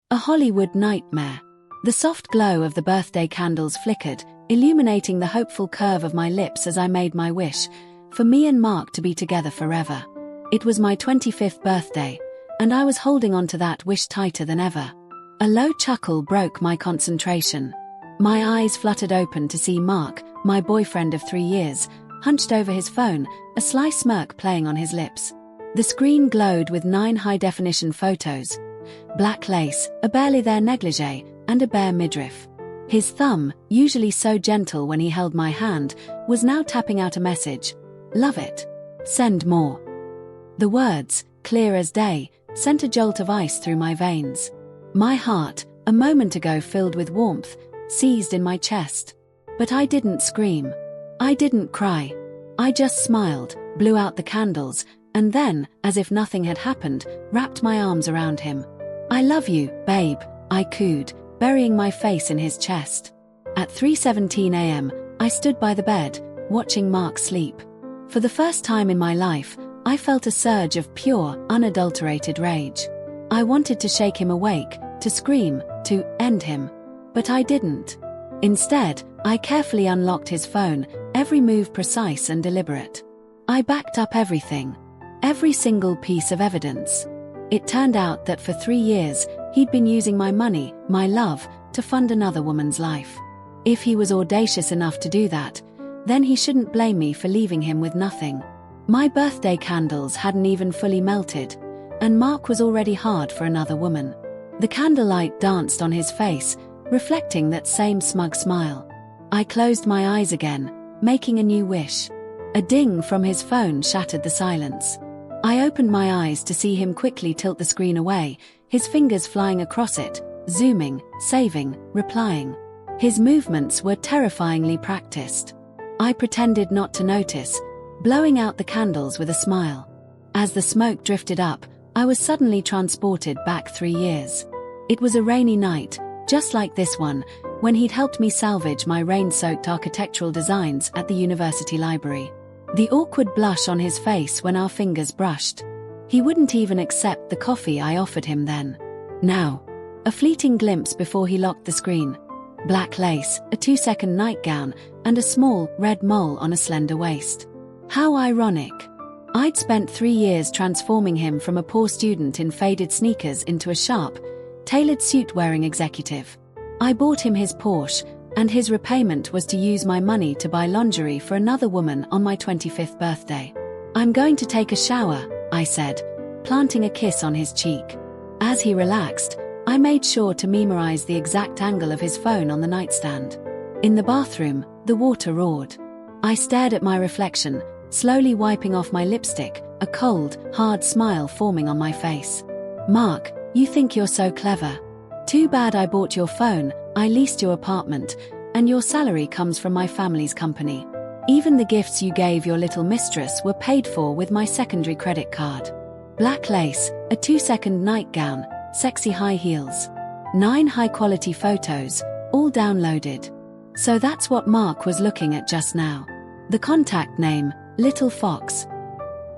A Hollywood nightmare. The soft glow of the birthday candles flickered, illuminating the hopeful curve of my lips as I made my wish, for me and Mark to be together forever. It was my 25th birthday, and I was holding on to that wish tighter than ever. A low chuckle broke my concentration. My eyes fluttered open to see Mark, my boyfriend of 3 years, hunched over his phone, a sly smirk playing on his lips. The screen glowed with 9 high-definition photos. Black lace, a barely there negligee, and a bare midriff. His thumb, usually so gentle when he held my hand, was now tapping out a message. Love it. Send more. The words, clear as day, sent a jolt of ice through my veins. My heart, a moment ago filled with warmth, seized in my chest. But I didn't scream. I didn't cry. I just smiled, blew out the candles, and then, as if nothing had happened, wrapped my arms around him. I love you, babe, I cooed, burying my face in his chest. At 3:17 a.m., I stood by the bed, watching Mark sleep. For the first time in my life, I felt a surge of pure, unadulterated rage. I wanted to shake him awake, to scream, to end him. But I didn't. Instead, I carefully unlocked his phone, every move precise and deliberate. I backed up everything. Every single piece of evidence. It turned out that for 3 years, he'd been using my money, my love, to fund another woman's life. If he was audacious enough to do that, then he shouldn't blame me for leaving him with nothing. My birthday candles hadn't even fully melted, and Mark was already hard for another woman. The candlelight danced on his face, reflecting that same smug smile. I closed my eyes again, making a new wish. A ding from his phone shattered the silence. I opened my eyes to see him quickly tilt the screen away, his fingers flying across it, zooming, saving, replying. His movements were terrifyingly practiced. I pretended not to notice, blowing out the candles with a smile. As the smoke drifted up, I was suddenly transported back 3 years. It was a rainy night, just like this one, when he'd helped me salvage my rain-soaked architectural designs at the university library. The awkward blush on his face when our fingers brushed. He wouldn't even accept the coffee I offered him then. Now, a fleeting glimpse before he locked the screen. Black lace, a 2-second nightgown, and a small, red mole on a slender waist. How ironic. I'd spent 3 years transforming him from a poor student in faded sneakers into a sharp, tailored suit-wearing executive. I bought him his Porsche, and his repayment was to use my money to buy lingerie for another woman on my 25th birthday. I'm going to take a shower, I said, planting a kiss on his cheek. As he relaxed, I made sure to memorize the exact angle of his phone on the nightstand. In the bathroom, the water roared. I stared at my reflection, slowly wiping off my lipstick, a cold, hard smile forming on my face. Mark, you think you're so clever. Too bad I bought your phone, I leased your apartment, and your salary comes from my family's company. Even the gifts you gave your little mistress were paid for with my secondary credit card. Black lace, a 2-second nightgown, sexy high heels. 9 high-quality photos, all downloaded. So that's what Mark was looking at just now. The contact name, Little Fox.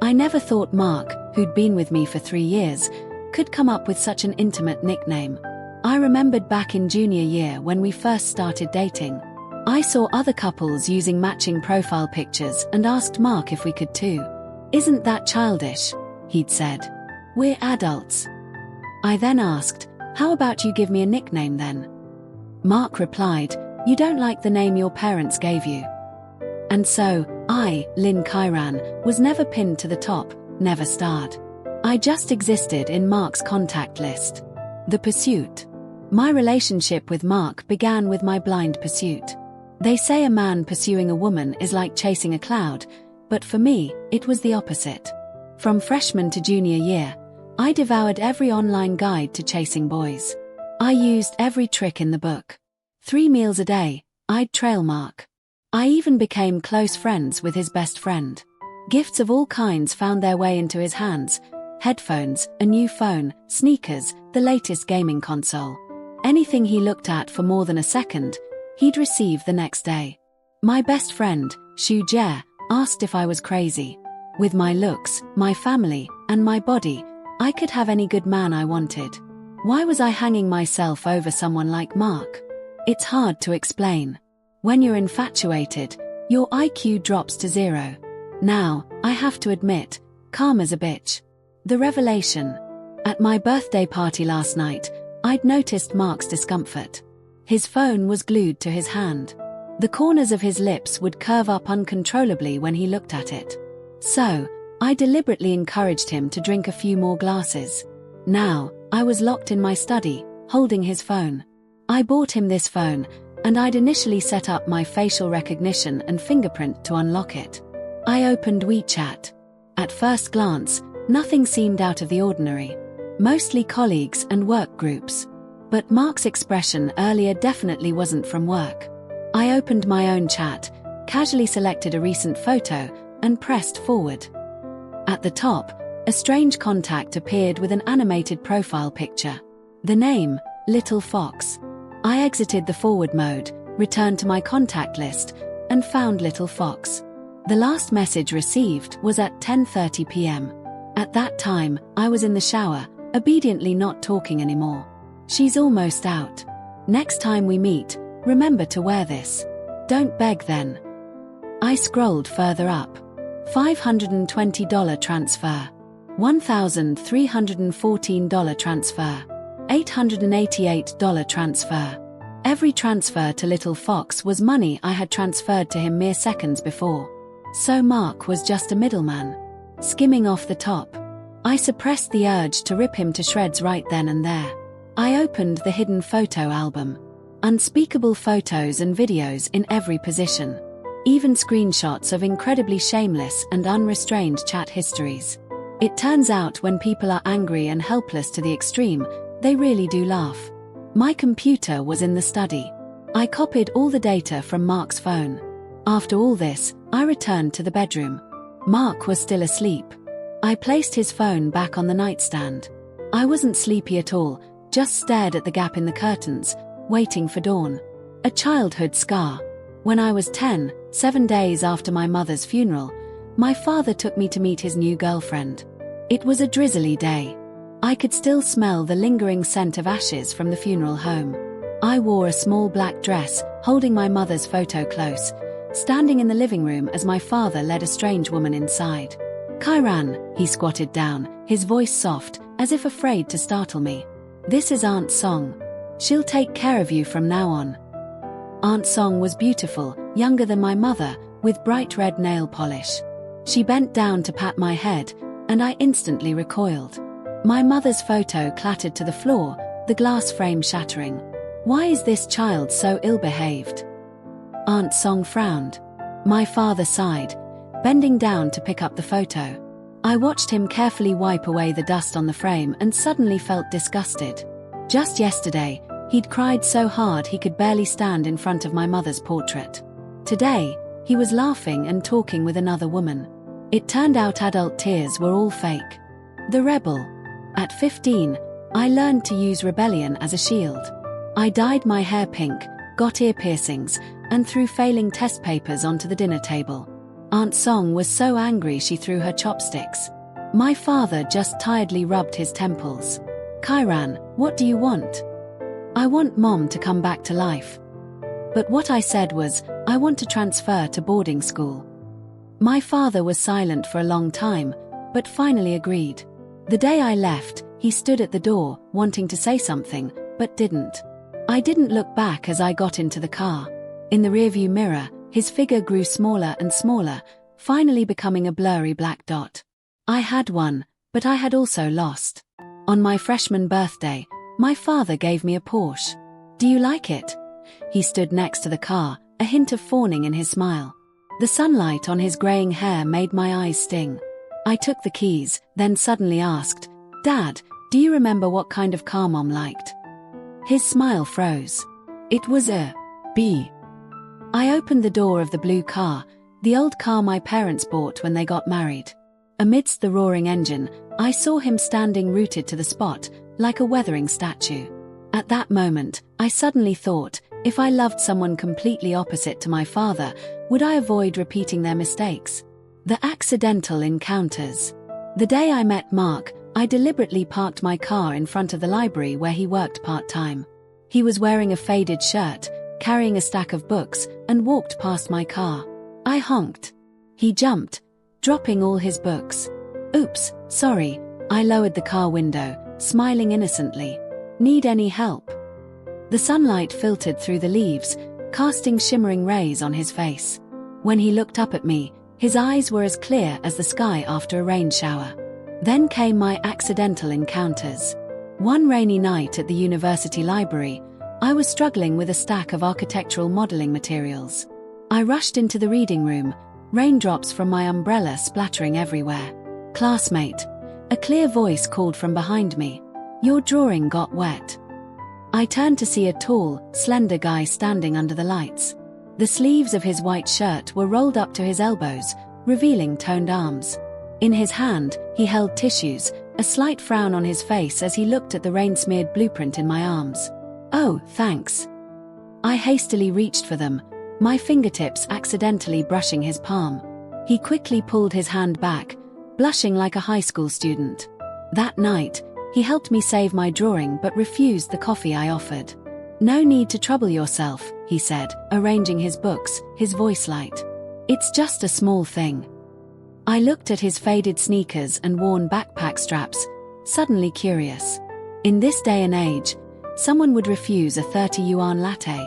I never thought Mark, who'd been with me for 3 years, could come up with such an intimate nickname. I remembered back in junior year when we first started dating. I saw other couples using matching profile pictures and asked Mark if we could too. Isn't that childish? He'd said. We're adults. I then asked, how about you give me a nickname then? Mark replied, you don't like the name your parents gave you. And so, I, Lynn Kyran, was never pinned to the top, never starred. I just existed in Mark's contact list. The pursuit. My relationship with Mark began with my blind pursuit. They say a man pursuing a woman is like chasing a cloud, but for me, it was the opposite. From freshman to junior year, I devoured every online guide to chasing boys. I used every trick in the book. 3 meals a day, I'd trail Mark. I even became close friends with his best friend. Gifts of all kinds found their way into his hands. Headphones, a new phone, sneakers, the latest gaming console. Anything he looked at for more than a second, he'd receive the next day. My best friend, Shu Jie, asked if I was crazy. With my looks, my family, and my body, I could have any good man I wanted. Why was I hanging myself over someone like Mark? It's hard to explain. When you're infatuated, your IQ drops to 0. Now, I have to admit, karma's a bitch. The revelation. At my birthday party last night, I'd noticed Mark's discomfort. His phone was glued to his hand. The corners of his lips would curve up uncontrollably when he looked at it. So, I deliberately encouraged him to drink a few more glasses. Now, I was locked in my study, holding his phone. I bought him this phone, and I'd initially set up my facial recognition and fingerprint to unlock it. I opened WeChat. At first glance, nothing seemed out of the ordinary. Mostly colleagues and work groups. But Mark's expression earlier definitely wasn't from work. I opened my own chat, casually selected a recent photo, and pressed forward. At the top, a strange contact appeared with an animated profile picture. The name, Little Fox. I exited the forward mode, returned to my contact list, and found Little Fox. The last message received was at 10:30 p.m. At that time, I was in the shower, obediently not talking anymore. She's almost out. Next time we meet, remember to wear this. Don't beg then. I scrolled further up. $520 transfer. $1,314 transfer. $888 transfer. Every transfer to Little Fox was money I had transferred to him mere seconds before. So Mark was just a middleman, skimming off the top. I suppressed the urge to rip him to shreds right then and there. I opened the hidden photo album. Unspeakable photos and videos in every position. Even screenshots of incredibly shameless and unrestrained chat histories. It turns out when people are angry and helpless to the extreme, they really do laugh. My computer was in the study. I copied all the data from Mark's phone. After all this, I returned to the bedroom. Mark was still asleep. I placed his phone back on the nightstand. I wasn't sleepy at all, just stared at the gap in the curtains, waiting for dawn. A childhood scar. When I was 10, 7 days after my mother's funeral, my father took me to meet his new girlfriend. It was a drizzly day. I could still smell the lingering scent of ashes from the funeral home. I wore a small black dress, holding my mother's photo close, standing in the living room as my father led a strange woman inside. "Kyran," he squatted down, his voice soft, as if afraid to startle me. "This is Aunt Song. She'll take care of you from now on." Aunt Song was beautiful, younger than my mother, with bright red nail polish. She bent down to pat my head, and I instantly recoiled. My mother's photo clattered to the floor, the glass frame shattering. Why is this child so ill-behaved? Aunt Song frowned. My father sighed, bending down to pick up the photo. I watched him carefully wipe away the dust on the frame and suddenly felt disgusted. Just yesterday, he'd cried so hard he could barely stand in front of my mother's portrait. Today, he was laughing and talking with another woman. It turned out adult tears were all fake. The rebel. At 15, I learned to use rebellion as a shield. I dyed my hair pink, got ear piercings, and threw failing test papers onto the dinner table. Aunt Song was so angry she threw her chopsticks. My father just tiredly rubbed his temples. "Kyran, what do you want?" "I want Mom to come back to life." But what I said was, "I want to transfer to boarding school." My father was silent for a long time, but finally agreed. The day I left, he stood at the door, wanting to say something, but didn't. I didn't look back as I got into the car. In the rearview mirror, his figure grew smaller and smaller, finally becoming a blurry black dot. I had won, but I had also lost. On my freshman birthday, my father gave me a Porsche. "Do you like it?" He stood next to the car, a hint of fawning in his smile. The sunlight on his graying hair made my eyes sting. I took the keys, then suddenly asked, "Dad, do you remember what kind of car Mom liked?" His smile froze. "It was a B." I opened the door of the blue car, the old car my parents bought when they got married. Amidst the roaring engine, I saw him standing rooted to the spot, like a weathering statue. At that moment, I suddenly thought, if I loved someone completely opposite to my father, would I avoid repeating their mistakes? The accidental encounters. The day I met Mark, I deliberately parked my car in front of the library where he worked part-time. He was wearing a faded shirt, carrying a stack of books, and walked past my car. I honked. He jumped, dropping all his books. Oops, sorry, I lowered the car window, smiling innocently. Need any help? The sunlight filtered through the leaves, casting shimmering rays on his face. When he looked up at me, his eyes were as clear as the sky after a rain shower. Then came my accidental encounters. One rainy night at the university library, I was struggling with a stack of architectural modeling materials. I rushed into the reading room, raindrops from my umbrella splattering everywhere. "Classmate," a clear voice called from behind me. "Your drawing got wet." I turned to see a tall, slender guy standing under the lights. The sleeves of his white shirt were rolled up to his elbows, revealing toned arms. In his hand, he held tissues, a slight frown on his face as he looked at the rain-smeared blueprint in my arms. "Oh, thanks." I hastily reached for them, my fingertips accidentally brushing his palm. He quickly pulled his hand back, blushing like a high school student. That night, he helped me save my drawing but refused the coffee I offered. "No need to trouble yourself," he said, arranging his books, his voice light. "It's just a small thing." I looked at his faded sneakers and worn backpack straps, suddenly curious. In this day and age, someone would refuse a 30 yuan latte.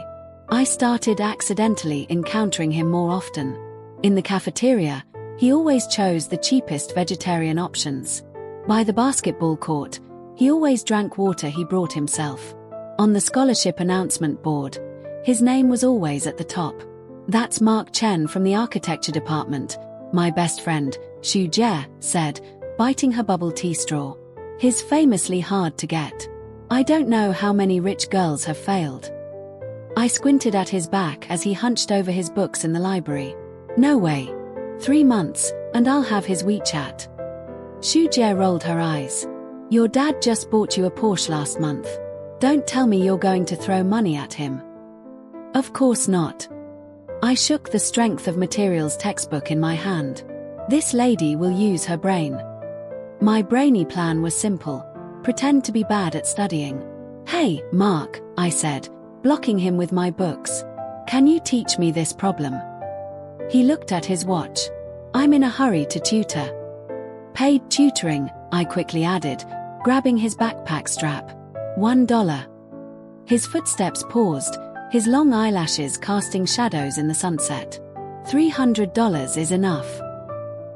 I started accidentally encountering him more often. In the cafeteria, he always chose the cheapest vegetarian options. By the basketball court, he always drank water he brought himself. On the scholarship announcement board, his name was always at the top. "That's Mark Chen from the architecture department," my best friend, Xu Jie, said, biting her bubble tea straw. "He's famously hard to get. I don't know how many rich girls have failed." I squinted at his back as he hunched over his books in the library. "No way. 3 months, and I'll have his WeChat." Xu Jie rolled her eyes. "Your dad just bought you a Porsche last month. Don't tell me you're going to throw money at him." "Of course not." I shook the Strength of Materials textbook in my hand. This lady will use her brain. My brainy plan was simple: pretend to be bad at studying. "Hey, Mark," I said, blocking him with my books. "Can you teach me this problem?" He looked at his watch. "I'm in a hurry to tutor." "Paid tutoring," I quickly added, grabbing his backpack strap. $1. His footsteps paused, his long eyelashes casting shadows in the sunset. $300 is enough.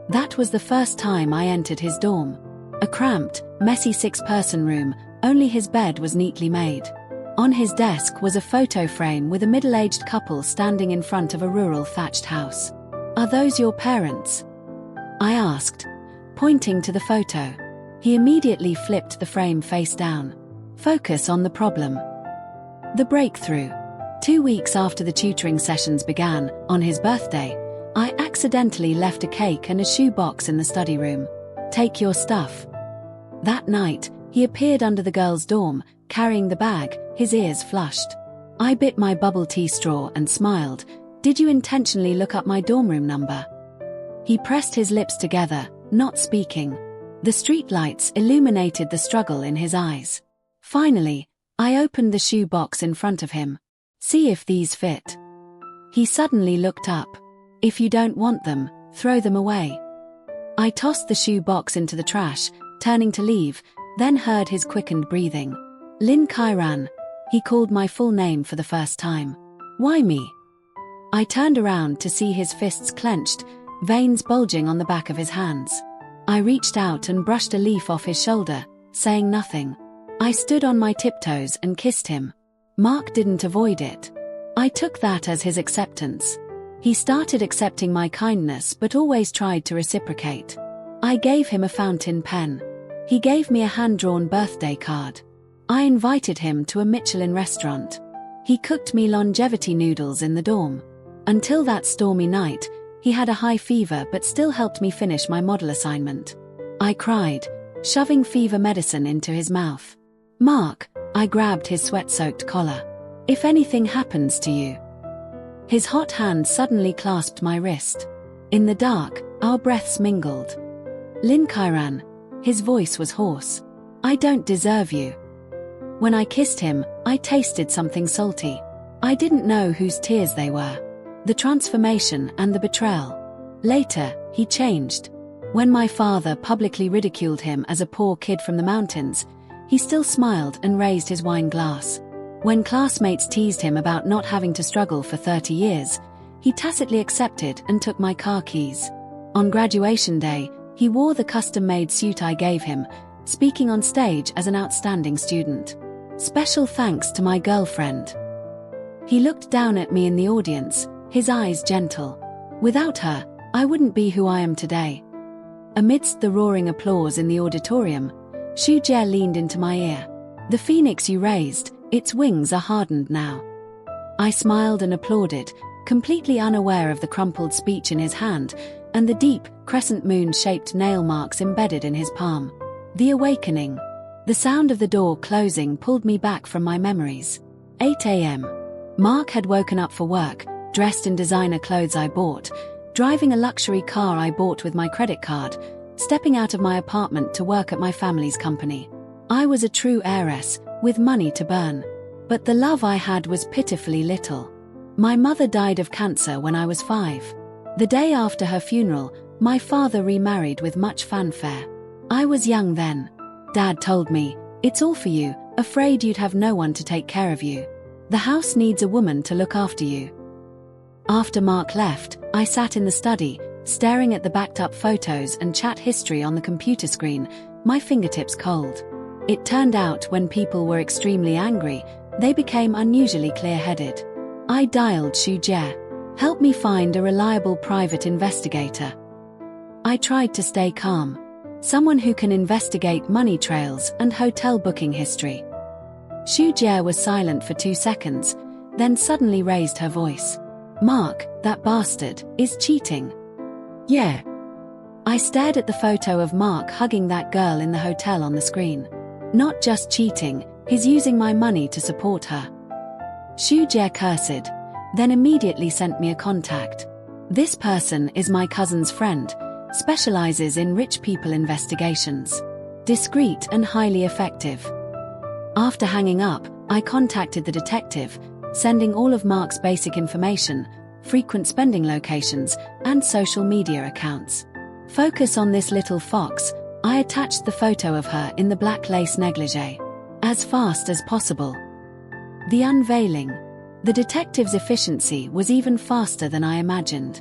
That was the first time I entered his dorm. A cramped, messy 6-person room, only his bed was neatly made. On his desk was a photo frame with a middle-aged couple standing in front of a rural thatched house. "Are those your parents?" I asked, pointing to the photo. He immediately flipped the frame face down. "Focus on the problem." The breakthrough. 2 weeks after the tutoring sessions began, on his birthday, I accidentally left a cake and a shoe box in the study room. "Take your stuff." That night, he appeared under the girls' dorm, carrying the bag, his ears flushed. I bit my bubble tea straw and smiled. "Did you intentionally look up my dorm room number?" He pressed his lips together, not speaking. The streetlights illuminated the struggle in his eyes. Finally, I opened the shoe box in front of him. "See if these fit." He suddenly looked up. "If you don't want them, throw them away." I tossed the shoe box into the trash, turning to leave, then heard his quickened breathing. "Lin Kairan," he called my full name for the first time. "Why me?" I turned around to see his fists clenched, veins bulging on the back of his hands. I reached out and brushed a leaf off his shoulder, saying nothing. I stood on my tiptoes and kissed him. Mark didn't avoid it. I took that as his acceptance. He started accepting my kindness but always tried to reciprocate. I gave him a fountain pen. He gave me a hand-drawn birthday card. I invited him to a Michelin restaurant. He cooked me longevity noodles in the dorm. Until that stormy night, he had a high fever but still helped me finish my model assignment. I cried, shoving fever medicine into his mouth. "Mark," I grabbed his sweat-soaked collar. "If anything happens to you." His hot hand suddenly clasped my wrist. In the dark, our breaths mingled. "Lin Kairan," His voice was hoarse. "I don't deserve you." When I kissed him, I tasted something salty. I didn't know whose tears they were. The transformation and the betrayal. Later, he changed. When my father publicly ridiculed him as a poor kid from the mountains, he still smiled and raised his wine glass. When classmates teased him about not having to struggle for 30 years, he tacitly accepted and took my car keys. On graduation day, he wore the custom-made suit I gave him, speaking on stage as an outstanding student. Special thanks to my girlfriend. He looked down at me in the audience, his eyes gentle. Without her, I wouldn't be who I am today. Amidst the roaring applause in the auditorium, Xu Jie leaned into my ear. "The phoenix you raised, its wings are hardened now." I smiled and applauded, completely unaware of the crumpled speech in his hand and the deep, crescent moon-shaped nail marks embedded in his palm. The awakening. The sound of the door closing pulled me back from my memories. 8 a.m. Mark had woken up for work, dressed in designer clothes I bought, driving a luxury car I bought with my credit card, stepping out of my apartment to work at my family's company. I was a true heiress, with money to burn. But the love I had was pitifully little. My mother died of cancer when I was 5. The day after her funeral, my father remarried with much fanfare. I was young then. Dad told me, "It's all for you, afraid you'd have no one to take care of you. The house needs a woman to look after you." After Mark left, I sat in the study, staring at the backed-up photos and chat history on the computer screen, my fingertips cold. It turned out when people were extremely angry, they became unusually clear-headed. I dialed Xu Jie. "Help me find a reliable private investigator." I tried to stay calm. Someone who can investigate money trails and hotel booking history. Xu Jie was silent for 2 seconds, then suddenly raised her voice. "Mark, that bastard, is cheating." "Yeah." I stared at the photo of Mark hugging that girl in the hotel on the screen. "Not just cheating, he's using my money to support her." Xu Jie cursed, then immediately sent me a contact. "This person is my cousin's friend, specializes in rich people investigations. Discreet and highly effective." After hanging up, I contacted the detective, sending all of Mark's basic information, frequent spending locations, and social media accounts. "Focus on this little fox." I attached the photo of her in the black lace negligee. "As fast as possible." The unveiling. The detective's efficiency was even faster than I imagined.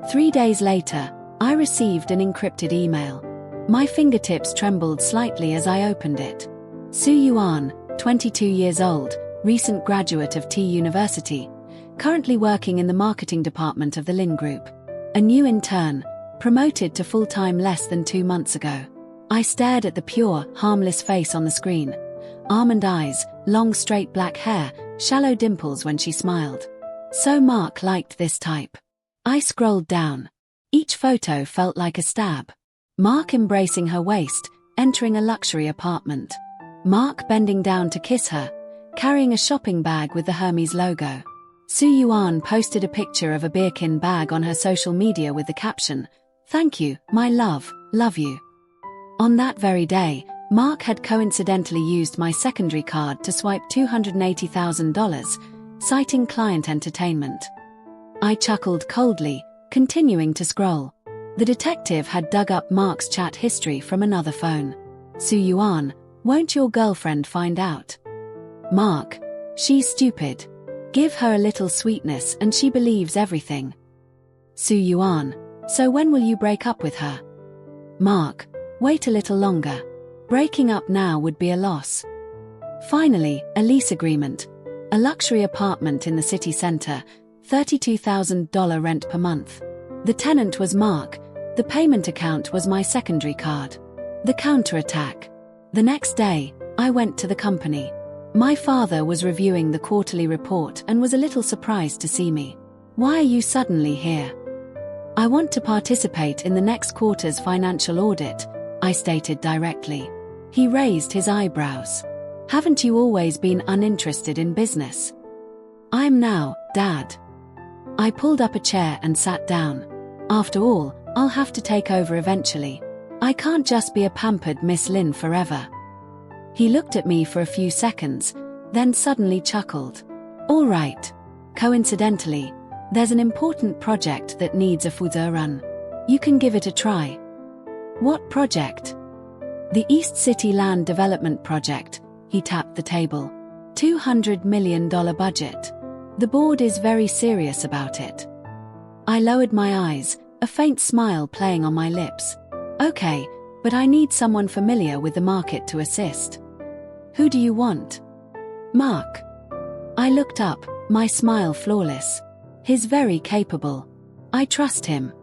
3 days later, I received an encrypted email. My fingertips trembled slightly as I opened it. Su Yuan, 22 years old, recent graduate of T University, currently working in the marketing department of the Lin Group. A new intern, promoted to full-time less than 2 months ago. I stared at the pure, harmless face on the screen. Almond eyes, long straight black hair, shallow dimples when she smiled. So Mark liked this type. I scrolled down. Each photo felt like a stab. Mark embracing her waist, entering a luxury apartment. Mark bending down to kiss her, carrying a shopping bag with the Hermes logo. Su Yuan posted a picture of a Birkin bag on her social media with the caption, "Thank you, my love you." On that very day, Mark had coincidentally used my secondary card to swipe $280,000, citing client entertainment. I chuckled coldly, continuing to scroll. The detective had dug up Mark's chat history from another phone. Su Yuan, won't your girlfriend find out? Mark, she's stupid. Give her a little sweetness and she believes everything. Su Yuan, so when will you break up with her? Mark, wait a little longer. Breaking up now would be a loss. Finally, a lease agreement. A luxury apartment in the city center, $32,000 rent per month. The tenant was Mark, the payment account was my secondary card. The counterattack. The next day, I went to the company. My father was reviewing the quarterly report and was a little surprised to see me. Why are you suddenly here? I want to participate in the next quarter's financial audit, I stated directly. He raised his eyebrows. Haven't you always been uninterested in business? I am now, Dad. I pulled up a chair and sat down. After all, I'll have to take over eventually. I can't just be a pampered Miss Lin forever. He looked at me for a few seconds, then suddenly chuckled. All right. Coincidentally, there's an important project that needs a fuze run. You can give it a try. What project? The East City Land Development Project. He tapped the table. $200 million budget. The board is very serious about it. I lowered my eyes, a faint smile playing on my lips. Okay, but I need someone familiar with the market to assist. Who do you want? Mark. I looked up, my smile flawless. He's very capable. I trust him.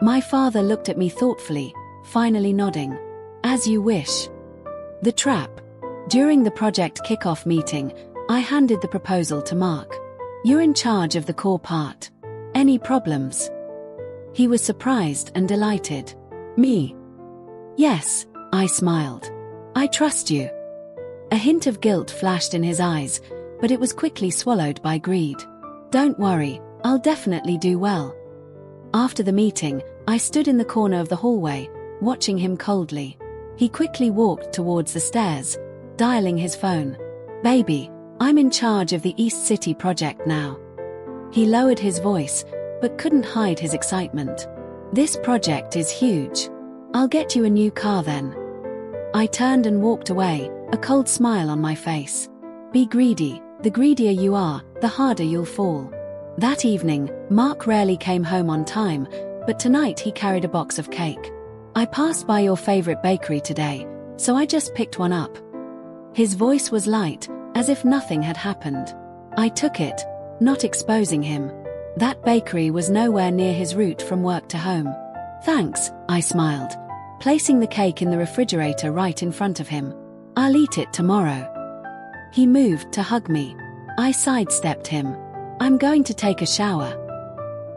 My father looked at me thoughtfully, finally nodding. As you wish. The trap. During the project kickoff meeting, I handed the proposal to Mark. You're in charge of the core part. Any problems? He was surprised and delighted. Me? Yes, I smiled. I trust you. A hint of guilt flashed in his eyes, but it was quickly swallowed by greed. Don't worry, I'll definitely do well. After the meeting, I stood in the corner of the hallway, watching him coldly. He quickly walked towards the stairs, dialing his phone. Baby, I'm in charge of the East City project now. He lowered his voice, but couldn't hide his excitement. This project is huge. I'll get you a new car then. I turned and walked away, a cold smile on my face. Be greedy. The greedier you are, the harder you'll fall. That evening, Mark rarely came home on time, but tonight he carried a box of cake. I passed by your favorite bakery today, so I just picked one up. His voice was light, as if nothing had happened. I took it, not exposing him. That bakery was nowhere near his route from work to home. Thanks, I smiled, placing the cake in the refrigerator right in front of him. I'll eat it tomorrow. He moved to hug me. I sidestepped him. I'm going to take a shower.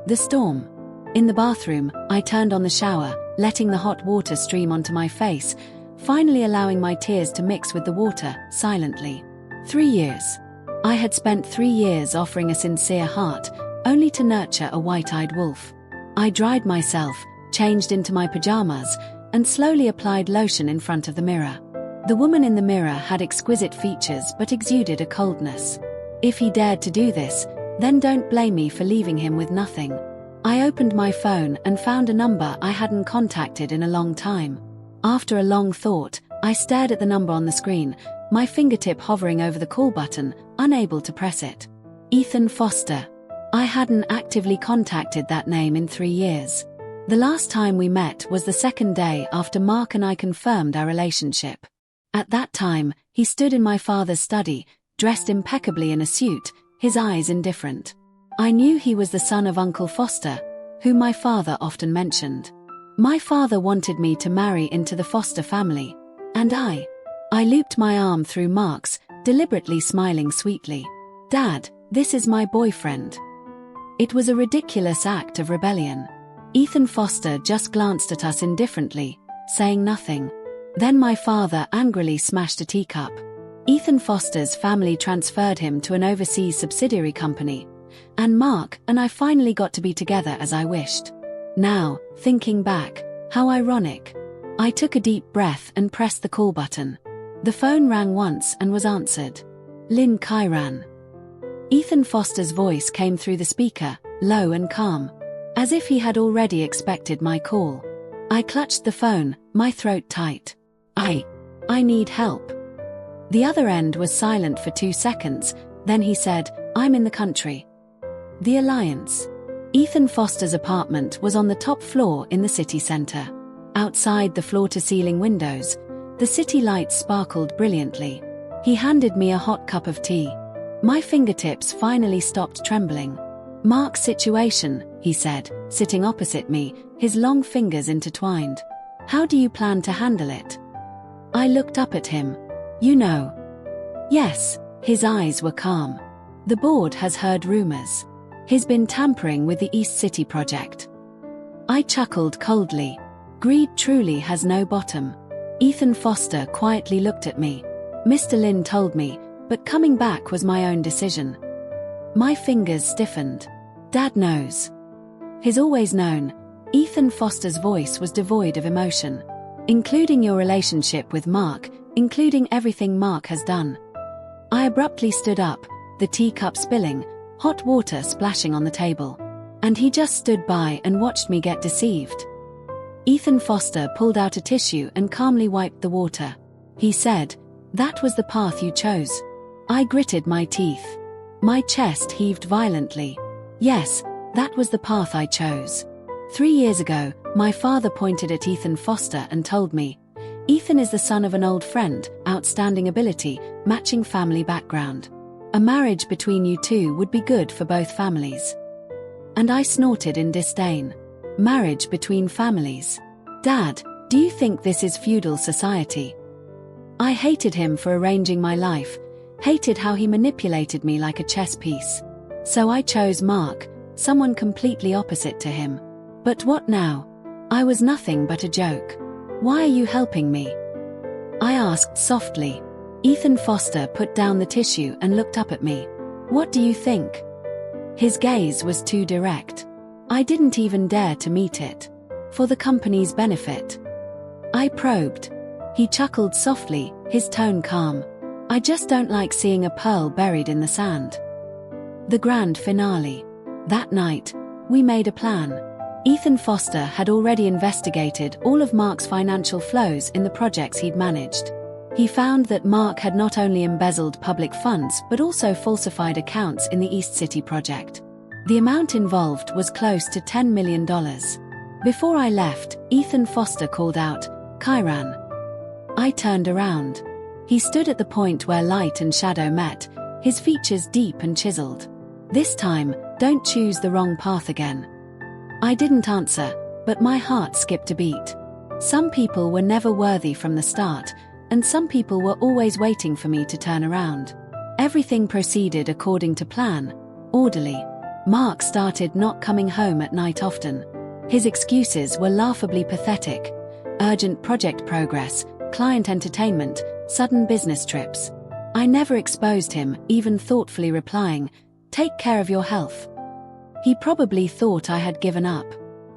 The storm. In the bathroom, I turned on the shower, letting the hot water stream onto my face, finally allowing my tears to mix with the water, silently. 3 years. I had spent 3 years offering a sincere heart, only to nurture a white-eyed wolf. I dried myself, changed into my pajamas, and slowly applied lotion in front of the mirror. The woman in the mirror had exquisite features but exuded a coldness. If he dared to do this, then don't blame me for leaving him with nothing. I opened my phone and found a number I hadn't contacted in a long time. After a long thought, I stared at the number on the screen, my fingertip hovering over the call button, unable to press it. Ethan Foster. I hadn't actively contacted that name in 3 years. The last time we met was the second day after Mark and I confirmed our relationship. At that time, he stood in my father's study, dressed impeccably in a suit, his eyes indifferent. I knew he was the son of Uncle Foster, whom my father often mentioned. My father wanted me to marry into the Foster family, and I looped my arm through Mark's, deliberately smiling sweetly. Dad, this is my boyfriend. It was a ridiculous act of rebellion. Ethan Foster just glanced at us indifferently, saying nothing. Then my father angrily smashed a teacup. Ethan Foster's family transferred him to an overseas subsidiary company, and Mark and I finally got to be together as I wished. Now, thinking back, how ironic. I took a deep breath and pressed the call button. The phone rang once and was answered. Lynn Kyran. Ethan Foster's voice came through the speaker, low and calm, as if he had already expected my call. I clutched the phone, my throat tight. I need help. The other end was silent for 2 seconds, then he said, I'm in the country. The Alliance. Ethan Foster's apartment was on the top floor in the city center. Outside the floor-to-ceiling windows, the city lights sparkled brilliantly. He handed me a hot cup of tea. My fingertips finally stopped trembling. Mark's situation, he said, sitting opposite me, his long fingers intertwined. How do you plan to handle it? I looked up at him. You know. Yes, his eyes were calm. The board has heard rumors. He's been tampering with the East City project. I chuckled coldly. Greed truly has no bottom. Ethan Foster quietly looked at me. Mr. Lin told me, but coming back was my own decision. My fingers stiffened. Dad knows. He's always known. Ethan Foster's voice was devoid of emotion. including your relationship with Mark, including everything Mark has done. I abruptly stood up, the teacup spilling, hot water splashing on the table. And he just stood by and watched me get deceived. Ethan Foster pulled out a tissue and calmly wiped the water. He said, "That was the path you chose." I gritted my teeth. My chest heaved violently. Yes, that was the path I chose. 3 years ago, my father pointed at Ethan Foster and told me, "Ethan is the son of an old friend, outstanding ability, matching family background. A marriage between you two would be good for both families." And I snorted in disdain. Marriage between families. Dad, do you think this is feudal society? I hated him for arranging my life, hated how he manipulated me like a chess piece. So I chose Mark, someone completely opposite to him. But what now? I was nothing but a joke. Why are you helping me? I asked softly. Ethan Foster put down the tissue and looked up at me. What do you think? His gaze was too direct. I didn't even dare to meet it. For the company's benefit. I probed. He chuckled softly, his tone calm. I just don't like seeing a pearl buried in the sand. The grand finale. That night, we made a plan. Ethan Foster had already investigated all of Mark's financial flows in the projects he'd managed. He found that Mark had not only embezzled public funds but also falsified accounts in the East City project. The amount involved was close to $10 million. Before I left, Ethan Foster called out, "Kyran." I turned around. He stood at the point where light and shadow met, his features deep and chiseled. This time, don't choose the wrong path again. I didn't answer, but my heart skipped a beat. Some people were never worthy from the start, and some people were always waiting for me to turn around. Everything proceeded according to plan, orderly. Mark started not coming home at night often. His excuses were laughably pathetic. Urgent project progress, client entertainment, sudden business trips. I never exposed him, even thoughtfully replying, "Take care of your health." He probably thought I had given up.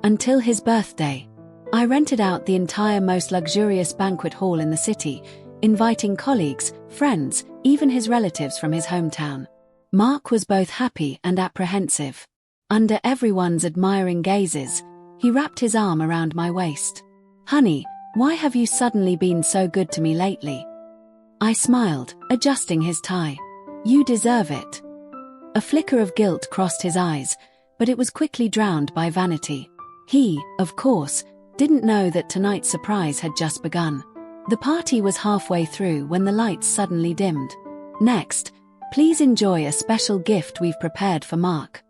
Until his birthday. I rented out the entire most luxurious banquet hall in the city, inviting colleagues, friends, even his relatives from his hometown. Mark was both happy and apprehensive. Under everyone's admiring gazes, he wrapped his arm around my waist. "Honey, why have you suddenly been so good to me lately?" I smiled, adjusting his tie. "You deserve it." A flicker of guilt crossed his eyes, but it was quickly drowned by vanity. He, of course, didn't know that tonight's surprise had just begun. The party was halfway through when the lights suddenly dimmed. "Next, please enjoy a special gift we've prepared for Mark."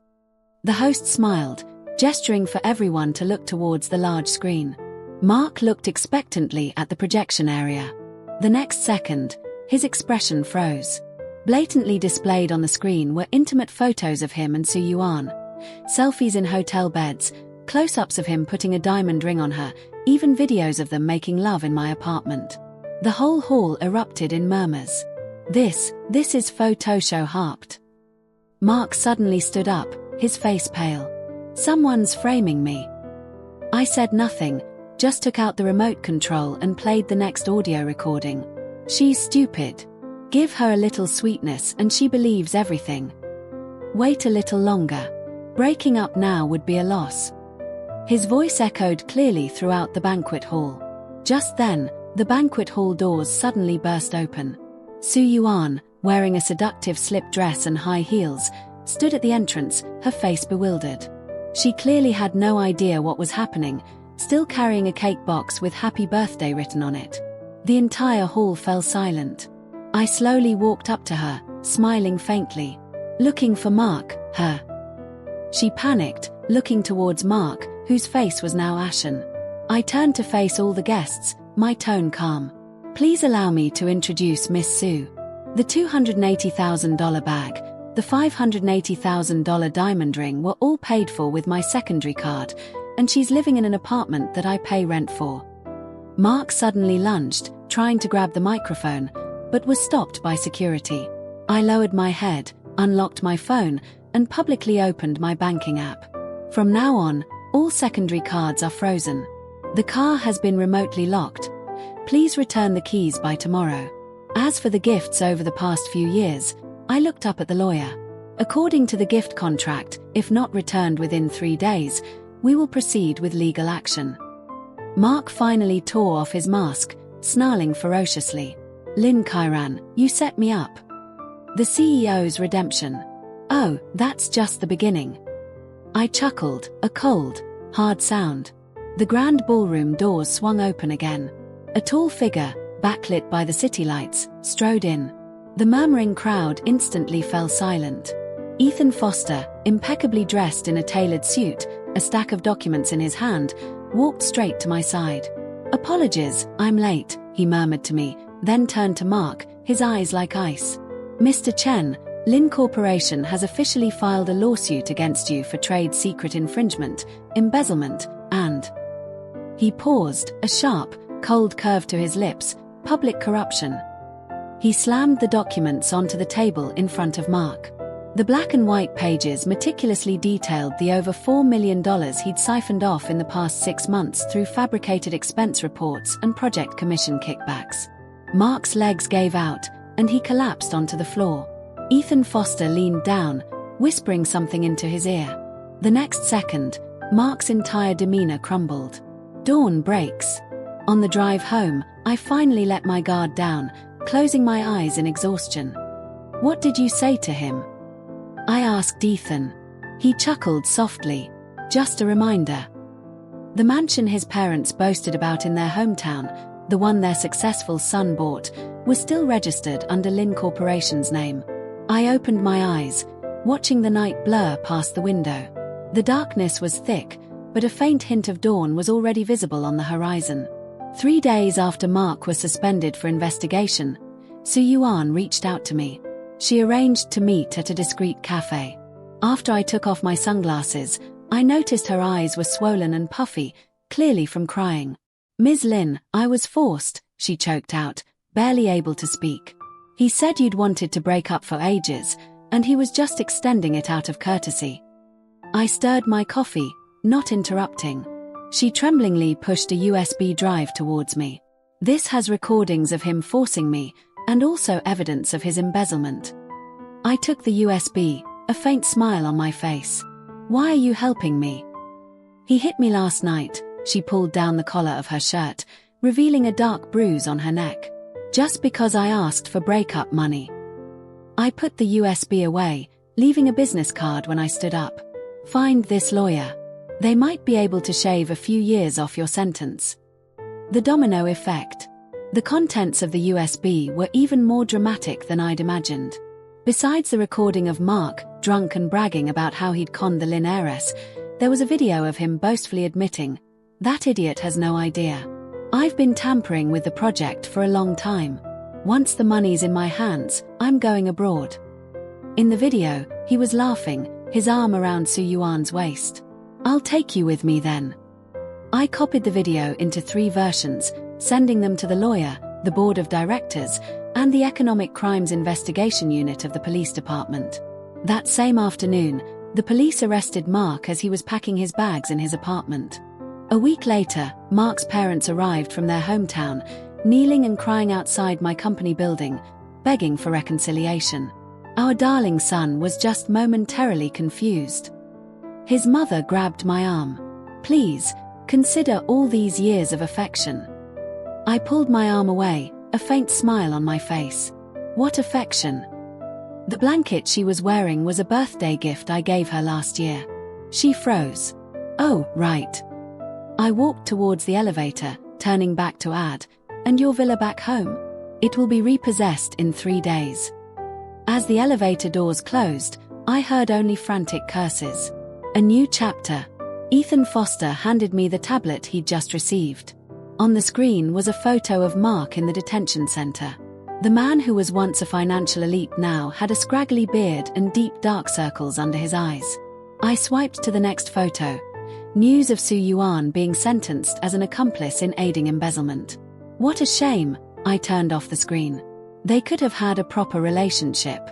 The host smiled, gesturing for everyone to look towards the large screen. Mark looked expectantly at the projection area. The next second, his expression froze. Blatantly displayed on the screen were intimate photos of him and Su Yuan. Selfies in hotel beds, close-ups of him putting a diamond ring on her, even videos of them making love in my apartment. The whole hall erupted in murmurs. This is photo show harped. Mark suddenly stood up, his face pale. "Someone's framing me." I said nothing, just took out the remote control and played the next audio recording. "She's stupid. Give her a little sweetness and she believes everything. Wait a little longer. Breaking up now would be a loss." His voice echoed clearly throughout the banquet hall. Just then, the banquet hall doors suddenly burst open. Su Yuan, wearing a seductive slip dress and high heels, stood at the entrance, her face bewildered. She clearly had no idea what was happening, still carrying a cake box with "Happy Birthday" written on it. The entire hall fell silent. I slowly walked up to her, smiling faintly. "Looking for Mark, huh?" She panicked, looking towards Mark, whose face was now ashen. I turned to face all the guests, my tone calm. "Please allow me to introduce Miss Su. The $280,000 bag, the $580,000 diamond ring were all paid for with my secondary card, and she's living in an apartment that I pay rent for." Mark suddenly lunged, trying to grab the microphone, but was stopped by security. I lowered my head, unlocked my phone, and publicly opened my banking app. From now on, all secondary cards are frozen. The car has been remotely locked. Please return the keys by tomorrow. As for the gifts over the past few years, I looked up at the lawyer. According to the gift contract, if not returned within 3 days, we will proceed with legal action. Mark finally tore off his mask, snarling ferociously. Lynn Chiran, you set me up. The CEO's redemption. Oh, that's just the beginning. I chuckled, a cold, hard sound. The grand ballroom doors swung open again. A tall figure, backlit by the city lights, strode in. The murmuring crowd instantly fell silent. Ethan Foster, impeccably dressed in a tailored suit, a stack of documents in his hand, walked straight to my side. Apologies, I'm late, he murmured to me, then turned to Mark, his eyes like ice. Mr. Chen, Lin Corporation has officially filed a lawsuit against you for trade secret infringement, embezzlement, and... He paused, a sharp, cold curve to his lips, public corruption. He slammed the documents onto the table in front of Mark. The black and white pages meticulously detailed the over $4 million he'd siphoned off in the past 6 months through fabricated expense reports and project commission kickbacks. Mark's legs gave out, and he collapsed onto the floor. Ethan Foster leaned down, whispering something into his ear. The next second, Mark's entire demeanor crumbled. Dawn breaks. On the drive home, I finally let my guard down, closing my eyes in exhaustion. What did you say to him? I asked Ethan. He chuckled softly. Just a reminder. The mansion his parents boasted about in their hometown, the one their successful son bought, was still registered under Lin Corporation's name. I opened my eyes, watching the night blur past the window. The darkness was thick, but a faint hint of dawn was already visible on the horizon. 3 days after Mark was suspended for investigation, Su Yuan reached out to me. She arranged to meet at a discreet cafe. After I took off my sunglasses, I noticed her eyes were swollen and puffy, clearly from crying. Ms. Lin, I was forced, she choked out, barely able to speak. He said you'd wanted to break up for ages, and he was just extending it out of courtesy. I stirred my coffee, not interrupting. She tremblingly pushed a USB drive towards me. This has recordings of him forcing me, and also evidence of his embezzlement. I took the USB, a faint smile on my face. Why are you helping me? He hit me last night. She pulled down the collar of her shirt, revealing a dark bruise on her neck. Just because I asked for breakup money. I put the USB away, leaving a business card when I stood up. Find this lawyer. They might be able to shave a few years off your sentence. The domino effect. The contents of the USB were even more dramatic than I'd imagined. Besides the recording of Mark, drunk and bragging about how he'd conned the Lin heiress, there was a video of him boastfully admitting, "That idiot has no idea. I've been tampering with the project for a long time. Once the money's in my hands, I'm going abroad." In the video, he was laughing, his arm around Su Yuan's waist. "I'll take you with me then." I copied the video into 3 versions, sending them to the lawyer, the board of directors, and the Economic Crimes Investigation Unit of the police department. That same afternoon, the police arrested Mark as he was packing his bags in his apartment. A week later, Mark's parents arrived from their hometown, kneeling and crying outside my company building, begging for reconciliation. Our darling son was just momentarily confused. His mother grabbed my arm. "Please, consider all these years of affection." I pulled my arm away, a faint smile on my face. What affection? The blanket she was wearing was a birthday gift I gave her last year. She froze. "Oh, right." I walked towards the elevator, turning back to add, "And your villa back home? It will be repossessed in 3 days." As the elevator doors closed, I heard only frantic curses. A new chapter. Ethan Foster handed me the tablet he'd just received. On the screen was a photo of Mark in the detention center. The man who was once a financial elite now had a scraggly beard and deep dark circles under his eyes. I swiped to the next photo. News of Su Yuan being sentenced as an accomplice in aiding embezzlement. What a shame, I turned off the screen. They could have had a proper relationship.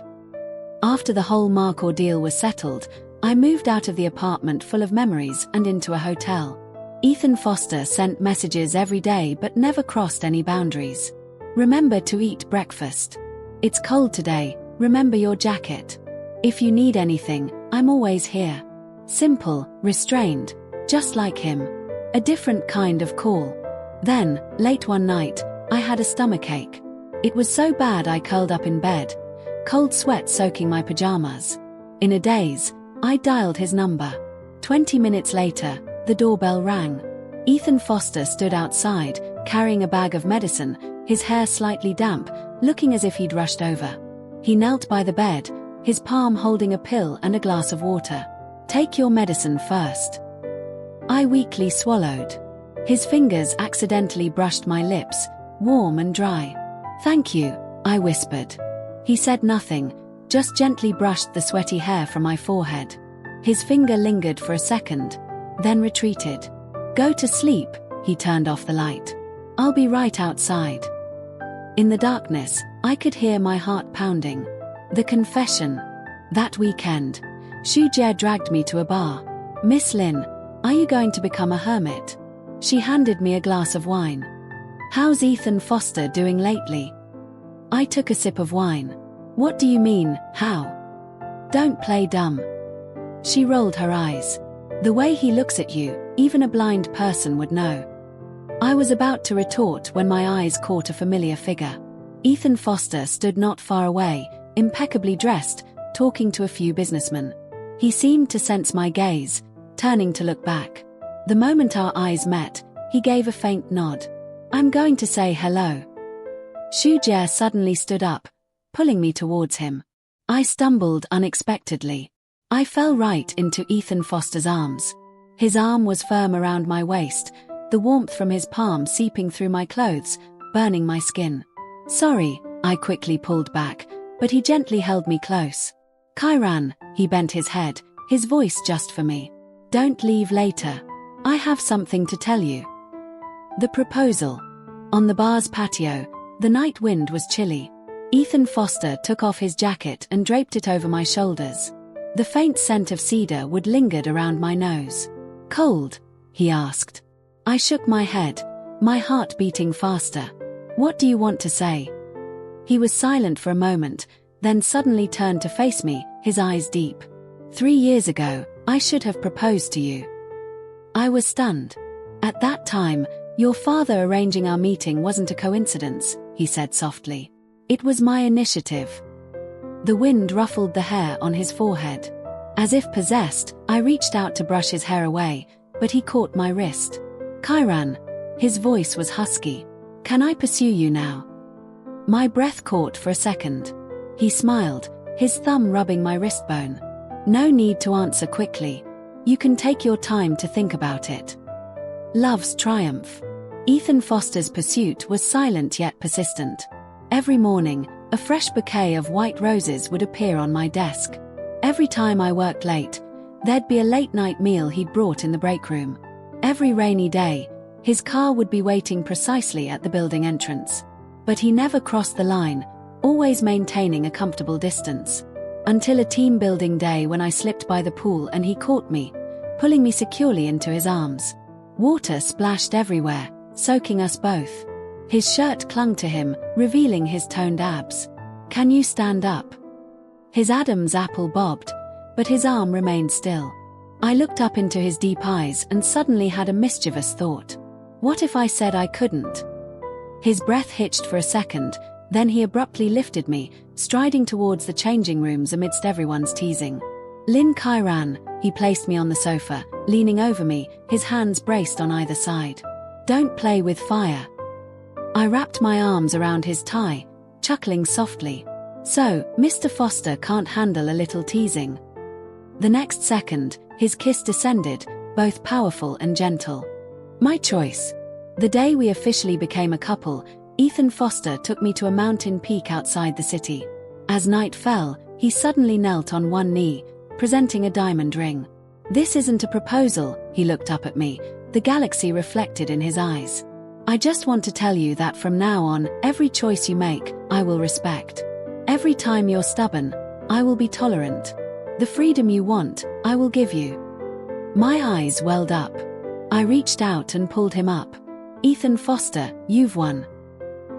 After the whole Mark ordeal was settled, I moved out of the apartment full of memories and into a hotel. Ethan Foster sent messages every day but never crossed any boundaries. Remember to eat breakfast. It's cold today, remember your jacket. If you need anything, I'm always here. Simple, restrained, just like him. A different kind of call. Then, late one night, I had a stomachache. It was so bad I curled up in bed, cold sweat soaking my pajamas. In a daze, I dialed his number. 20 minutes later, the doorbell rang. Ethan Foster stood outside, carrying a bag of medicine, his hair slightly damp, looking as if he'd rushed over. He knelt by the bed, his palm holding a pill and a glass of water. Take your medicine first. I weakly swallowed. His fingers accidentally brushed my lips, warm and dry. Thank you, I whispered. He said nothing, just gently brushed the sweaty hair from my forehead. His finger lingered for a second, then retreated. Go to sleep, he turned off the light. I'll be right outside. In the darkness, I could hear my heart pounding. The confession. That weekend, Shujia dragged me to a bar. Miss Lin, are you going to become a hermit? She handed me a glass of wine. How's Ethan Foster doing lately? I took a sip of wine. What do you mean, how? Don't play dumb. She rolled her eyes. The way he looks at you, even a blind person would know. I was about to retort when my eyes caught a familiar figure. Ethan Foster stood not far away, impeccably dressed, talking to a few businessmen. He seemed to sense my gaze, turning to look back. The moment our eyes met, he gave a faint nod. I'm going to say hello. Shujia suddenly stood up, pulling me towards him. I stumbled unexpectedly. I fell right into Ethan Foster's arms. His arm was firm around my waist, the warmth from his palm seeping through my clothes, burning my skin. Sorry, I quickly pulled back, but he gently held me close. Kairan, he bent his head, his voice just for me. Don't leave later. I have something to tell you. The proposal. On the bar's patio, the night wind was chilly. Ethan Foster took off his jacket and draped it over my shoulders. The faint scent of cedar would lingered around my nose. Cold? He asked. I shook my head, my heart beating faster. What do you want to say? He was silent for a moment, then suddenly turned to face me, his eyes deep. 3 years ago, I should have proposed to you. I was stunned. At that time, your father arranging our meeting wasn't a coincidence, he said softly. It was my initiative. The wind ruffled the hair on his forehead. As if possessed, I reached out to brush his hair away, but he caught my wrist. Kairan. His voice was husky. Can I pursue you now? My breath caught for a second. He smiled, his thumb rubbing my wrist bone. No need to answer quickly. You can take your time to think about it. Love's triumph. Ethan Foster's pursuit was silent yet persistent. Every morning, a fresh bouquet of white roses would appear on my desk. Every time I worked late, there'd be a late-night meal he'd brought in the break room. Every rainy day, his car would be waiting precisely at the building entrance. But he never crossed the line, always maintaining a comfortable distance. Until a team-building day when I slipped by the pool and he caught me, pulling me securely into his arms. Water splashed everywhere, soaking us both. His shirt clung to him, revealing his toned abs. Can you stand up? His Adam's apple bobbed, but his arm remained still. I looked up into his deep eyes and suddenly had a mischievous thought. What if I said I couldn't? His breath hitched for a second, then he abruptly lifted me, striding towards the changing rooms amidst everyone's teasing. Lin Kairan, he placed me on the sofa, leaning over me, his hands braced on either side. Don't play with fire. I wrapped my arms around his tie, chuckling softly. So, Mr. Foster can't handle a little teasing. The next second, his kiss descended, both powerful and gentle. My choice. The day we officially became a couple, Ethan Foster took me to a mountain peak outside the city. As night fell, he suddenly knelt on one knee, presenting a diamond ring. This isn't a proposal, he looked up at me, the galaxy reflected in his eyes. I just want to tell you that from now on, every choice you make, I will respect. Every time you're stubborn, I will be tolerant. The freedom you want, I will give you. My eyes welled up. I reached out and pulled him up. "Ethan Foster, you've won."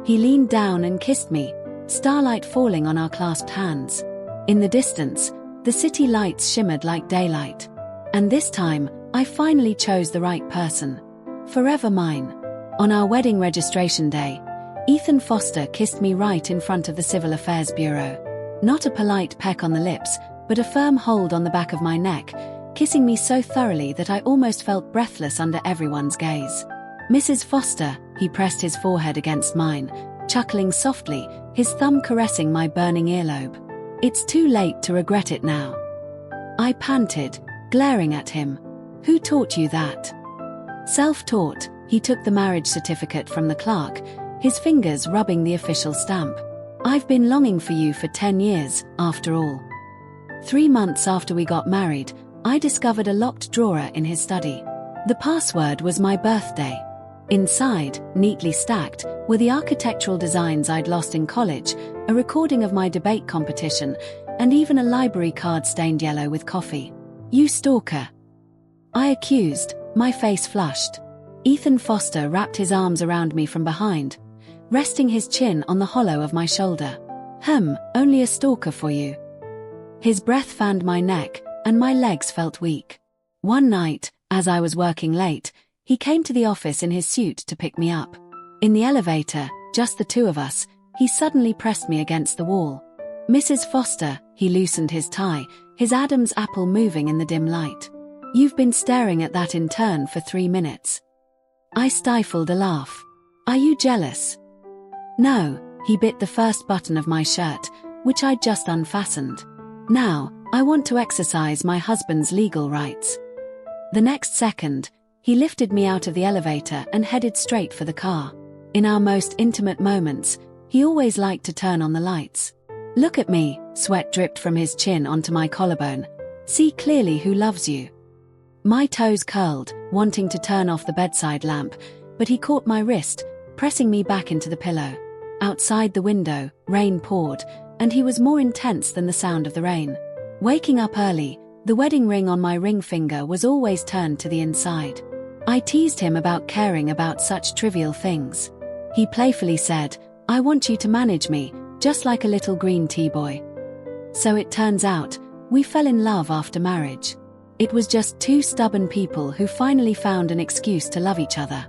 He leaned down and kissed me, starlight falling on our clasped hands. In the distance, the city lights shimmered like daylight. And this time, I finally chose the right person. Forever mine. On our wedding registration day, Ethan Foster kissed me right in front of the Civil Affairs Bureau. Not a polite peck on the lips, but a firm hold on the back of my neck, kissing me so thoroughly that I almost felt breathless under everyone's gaze. "Mrs. Foster," he pressed his forehead against mine, chuckling softly, his thumb caressing my burning earlobe. "It's too late to regret it now." I panted, glaring at him. "Who taught you that?" "Self-taught," he took the marriage certificate from the clerk, his fingers rubbing the official stamp. "I've been longing for you for 10 years, after all." 3 months after we got married, I discovered a locked drawer in his study. The password was my birthday. Inside, neatly stacked, were the architectural designs I'd lost in college, a recording of my debate competition, and even a library card stained yellow with coffee. "You stalker," I accused, my face flushed. Ethan Foster wrapped his arms around me from behind, resting his chin on the hollow of my shoulder. Only a stalker for you." His breath fanned my neck, and my legs felt weak. One night, as I was working late, he came to the office in his suit to pick me up. In the elevator, just the two of us, he suddenly pressed me against the wall. "Mrs. Foster," he loosened his tie, his Adam's apple moving in the dim light. "You've been staring at that in turn for 3 minutes." I stifled a laugh. "Are you jealous?" "No," he bit the first button of my shirt, which I'd just unfastened. "Now, I want to exercise my husband's legal rights." The next second, he lifted me out of the elevator and headed straight for the car. In our most intimate moments, he always liked to turn on the lights. "Look at me," sweat dripped from his chin onto my collarbone. "See clearly who loves you." My toes curled, wanting to turn off the bedside lamp, but he caught my wrist, pressing me back into the pillow. Outside the window, rain poured, and he was more intense than the sound of the rain. Waking up early, the wedding ring on my ring finger was always turned to the inside. I teased him about caring about such trivial things. He playfully said, "I want you to manage me, just like a little green tea boy." So it turns out, we fell in love after marriage. It was just two stubborn people who finally found an excuse to love each other.